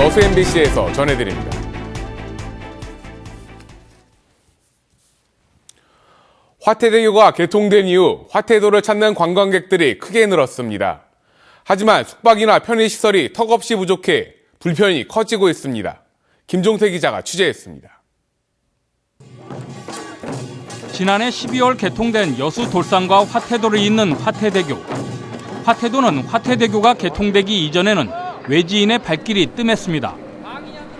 여수 MBC에서 전해드립니다. 화태대교가 개통된 이후 화태도를 찾는 관광객들이 크게 늘었습니다. 하지만 숙박이나 편의시설이 턱없이 부족해 불편이 커지고 있습니다. 김종태 기자가 취재했습니다. 지난해 12월 개통된 여수 돌산과 화태도를 잇는 화태대교. 화태도는 화태대교가 개통되기 이전에는 외지인의 발길이 뜸했습니다.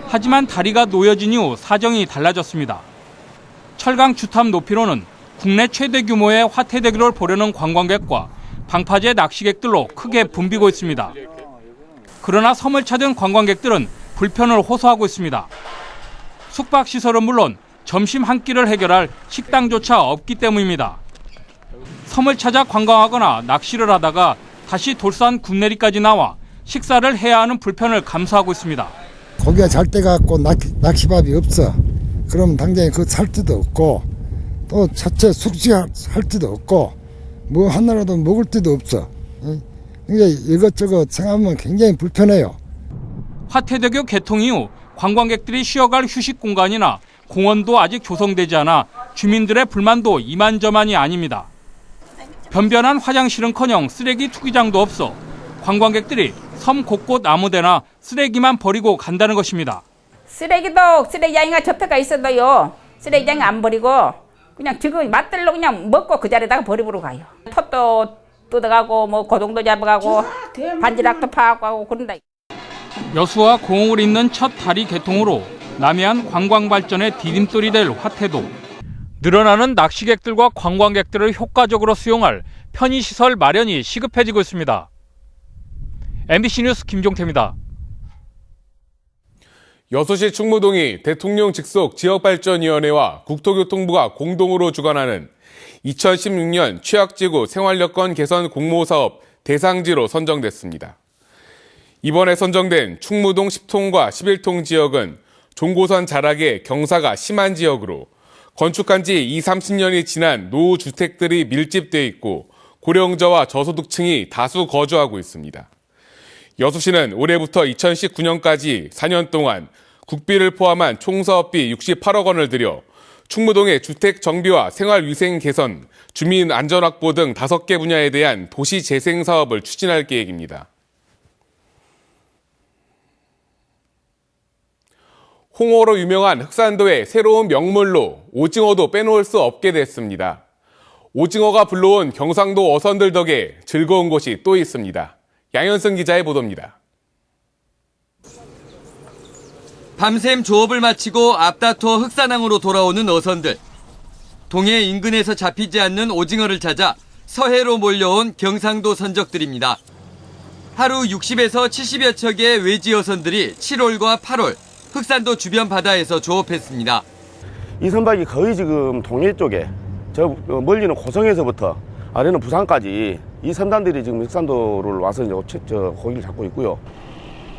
하지만 다리가 놓여진 이후 사정이 달라졌습니다. 철강 주탑 높이로는 국내 최대 규모의 화태대교를 보려는 관광객과 방파제 낚시객들로 크게 붐비고 있습니다. 그러나 섬을 찾은 관광객들은 불편을 호소하고 있습니다. 숙박시설은 물론 점심 한 끼를 해결할 식당조차 없기 때문입니다. 섬을 찾아 관광하거나 낚시를 하다가 다시 돌산 군내리까지 나와 식사를 해야 하는 불편을 감수하고 있습니다. 고기가 잘 돼갖고 낚시밥이 없어. 그럼 당장에 그거 살 데도 없고 또 자체 숙식할 데도 없고 뭐 하나라도 먹을 데도 없어. 그러니까 이것저것 생각하면 굉장히 불편해요. 화태대교 개통 이후 관광객들이 쉬어갈 휴식 공간이나 공원도 아직 조성되지 않아 주민들의 불만도 이만저만이 아닙니다. 변변한 화장실은커녕 쓰레기 투기장도 없어 관광객들이 섬 곳곳 아무데나 쓰레기만 버리고 간다는 것입니다. 쓰레기장이가 접해가 있어도요. 쓰레기장에 안 버리고 그냥 지금 맛들로 그냥 먹고 그 자리에다가 버리고 가요. 톳도 뜯어가고 뭐 고동도 잡아가고 반지락도 파고 그런다. 여수와 공옥을 잇는 첫 다리 개통으로 남해안 관광 발전의 디딤돌이 될 화태도. 늘어나는 낚시객들과 관광객들을 효과적으로 수용할 편의시설 마련이 시급해지고 있습니다. MBC 뉴스 김종태입니다. 여수시 충무동이 대통령 직속 지역발전위원회와 국토교통부가 공동으로 주관하는 2016년 취약지구 생활여건 개선 공모사업 대상지로 선정됐습니다. 이번에 선정된 충무동 10통과 11통 지역은 종고선 자락에 경사가 심한 지역으로 건축한 지 20-30년이 지난 노후주택들이 밀집돼 있고 고령자와 저소득층이 다수 거주하고 있습니다. 여수시는 올해부터 2019년까지 4년 동안 국비를 포함한 총 사업비 68억 원을 들여 충무동의 주택 정비와 생활위생 개선, 주민 안전 확보 등 5개 분야에 대한 도시 재생 사업을 추진할 계획입니다. 홍어로 유명한 흑산도의 새로운 명물로 오징어도 빼놓을 수 없게 됐습니다. 오징어가 불러온 경상도 어선들 덕에 즐거운 곳이 또 있습니다. 양현승 기자의 보도입니다. 밤샘 조업을 마치고 앞다퉈 흑산항으로 돌아오는 어선들. 동해 인근에서 잡히지 않는 오징어를 찾아 서해로 몰려온 경상도 선적들입니다. 하루 60에서 70여 척의 외지 어선들이 7월과 8월 흑산도 주변 바다에서 조업했습니다. 이 선박이 거의 지금 동해 쪽에 저 멀리는 고성에서부터 아래는 부산까지 이 선단들이 지금 흑산도를 와서 이제 고기를 잡고 있고요.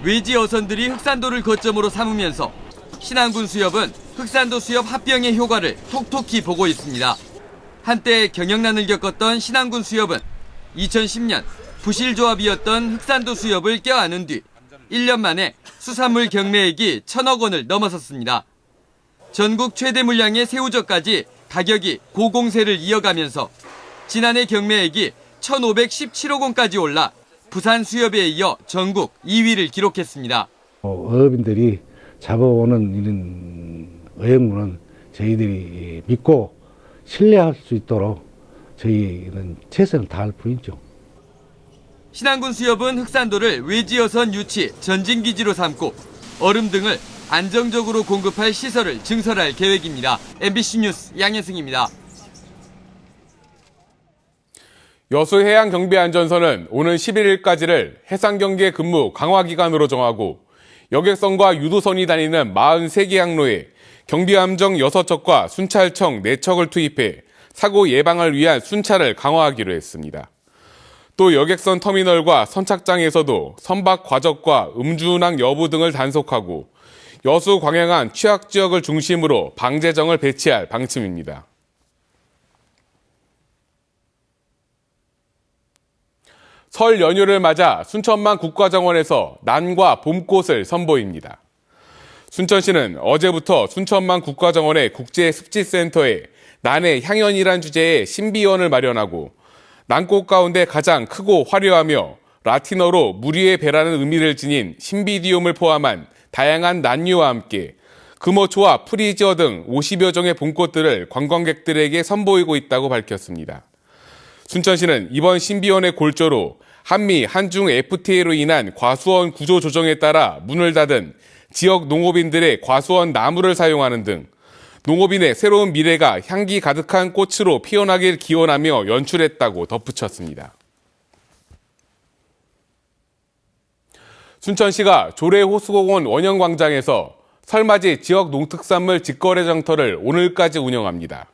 외지 어선들이 흑산도를 거점으로 삼으면서 신안군 수협은 흑산도 수협 합병의 효과를 톡톡히 보고 있습니다. 한때 경영난을 겪었던 신안군 수협은 2010년 부실조합이었던 흑산도 수협을 껴안은 뒤 1년 만에 수산물 경매액이 1,000억 원을 넘어섰습니다. 전국 최대 물량의 새우젓까지 가격이 고공세를 이어가면서 지난해 경매액이 1,517억 원까지 올라 부산 수협에 이어 전국 2위를 기록했습니다. 어업인들이 잡아오는 이런 어획물은 저희들이 믿고 신뢰할 수 있도록 저희는 최선을 다할 뿐이죠. 신안군 수협은 흑산도를 외지어선 유치 전진기지로 삼고 얼음 등을 안정적으로 공급할 시설을 증설할 계획입니다. MBC 뉴스 양현승입니다. 여수해양경비안전선은 오는 11일까지를 해상경계 근무 강화기간으로 정하고 여객선과 유도선이 다니는 43개 항로에 경비함정 6척과 순찰청 4척을 투입해 사고 예방을 위한 순찰을 강화하기로 했습니다. 또 여객선 터미널과 선착장에서도 선박 과적과 음주운항 여부 등을 단속하고 여수 광양안 취약지역을 중심으로 방제정을 배치할 방침입니다. 설 연휴를 맞아 순천만 국가정원에서 난과 봄꽃을 선보입니다. 순천시는 어제부터 순천만 국가정원의 국제습지센터에 난의 향연이란 주제의 신비원을 마련하고 난꽃 가운데 가장 크고 화려하며 라틴어로 물 위의 배라는 의미를 지닌 신비디움을 포함한 다양한 난류와 함께 금어초와 프리지어 등 50여 종의 봄꽃들을 관광객들에게 선보이고 있다고 밝혔습니다. 순천시는 이번 신비원의 골조로 한미 한중 FTA로 인한 과수원 구조 조정에 따라 문을 닫은 지역 농업인들의 과수원 나무를 사용하는 등 농업인의 새로운 미래가 향기 가득한 꽃으로 피어나길 기원하며 연출했다고 덧붙였습니다. 순천시가 조례호수공원 원형광장에서 설맞이 지역 농특산물 직거래 장터를 오늘까지 운영합니다.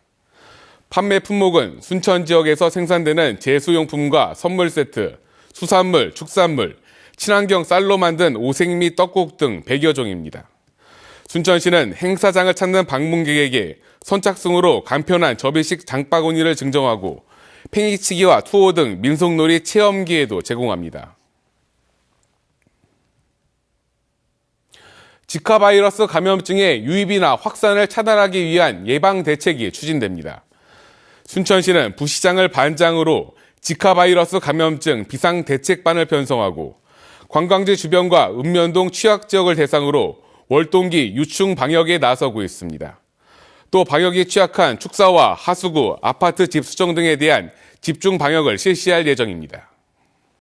판매 품목은 순천 지역에서 생산되는 제수용품과 선물 세트, 수산물, 축산물, 친환경 쌀로 만든 오색미 떡국 등 100여 종입니다. 순천시는 행사장을 찾는 방문객에게 선착순으로 간편한 접이식 장바구니를 증정하고 팽이치기와 투어 등 민속놀이 체험 기회도 제공합니다. 지카 바이러스 감염증의 유입이나 확산을 차단하기 위한 예방 대책이 추진됩니다. 순천시는 부시장을 반장으로 지카 바이러스 감염증 비상 대책반을 편성하고 관광지 주변과 읍면동 취약 지역을 대상으로 월동기 유충 방역에 나서고 있습니다. 또 방역이 취약한 축사와 하수구, 아파트 집 수정 등에 대한 집중 방역을 실시할 예정입니다.